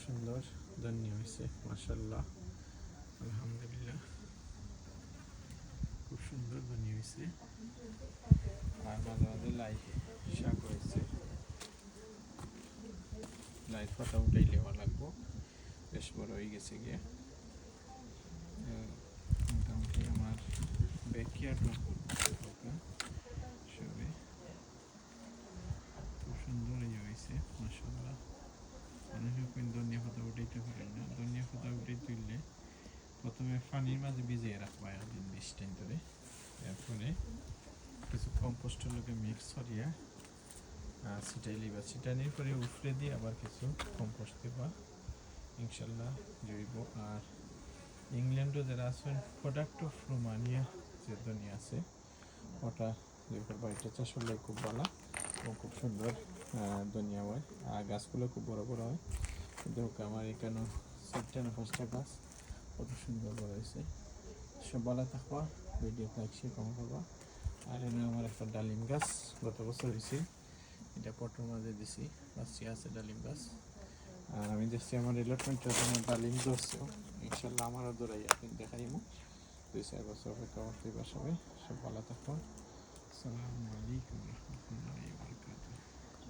সুন্দর ধনিয়া হয়েছে মাশাআল্লাহ, আলহামদুলিল্লাহ। খুব সুন্দর ধনিয়া হয়েছে। আর মাঝে মাঝে লাই শাক হয়েছে, লাই পাতা উঠাইলে ভালো লাগবো, বেশ বড় হয়ে গেছে গিয়ে। মোটামুটি আমার ব্যাকয়ার্ড সবে খুব সুন্দর ইয়ে হয়েছে মাশাআল্লাহ। অনেকে কিন্তু ধনিয়া পাতা উঠাইতে পারেন না। ধনিয়া পাতা উঠাই তুললে প্রথমে পানির মাঝে ভিজিয়ে রাখবা 1 দিন 20 দিন ধরে। এরপরে কিছু কম্পোস্টের লোকে মিক্স করিয়া ছিটাই লিবা, ছিটানির পরে উফরে দিয়ে আবার কিছু কম্পোস্ট দিবা, ইনশাল্লাহ জৈব। আর ইংল্যান্ডও যারা আছেন প্রোডাক্ট অফ রোমানিয়া যে ধনিয়া আছে ওটা যে করবা, এটা চাষ করলে খুব ভালো ও খুব সুন্দর ধনিয়া হয়। আর গাছগুলো খুব বড় বড় হয়। কিন্তু আমার এখানে 4টা না 5টা গাছ কত সুন্দর বড় হয়েছে। সব ভালো থাকবা, ভিডিও লাইক শেয়ার কমেন্ট করবা। আর এখানে আমার একটা ডালিম গাছ গত বছর হয়েছে, এটা পটর মাঝে দিছি, বাচ্চা আছে ডালিম গাছ। আর আমি দেখছি আমার রিলেটমেন্টের জন্য ডালিম ধরছে, ইনশাল্লাহ আমারও ধরাই আপনি দেখাইব। 2-4 বছর অপেক্ষা করতে পারবে। সব ভালো থাকুন। আসসালামু আলাইকুম রহমতুল্লাহি ওয়া বারাকাতুহু।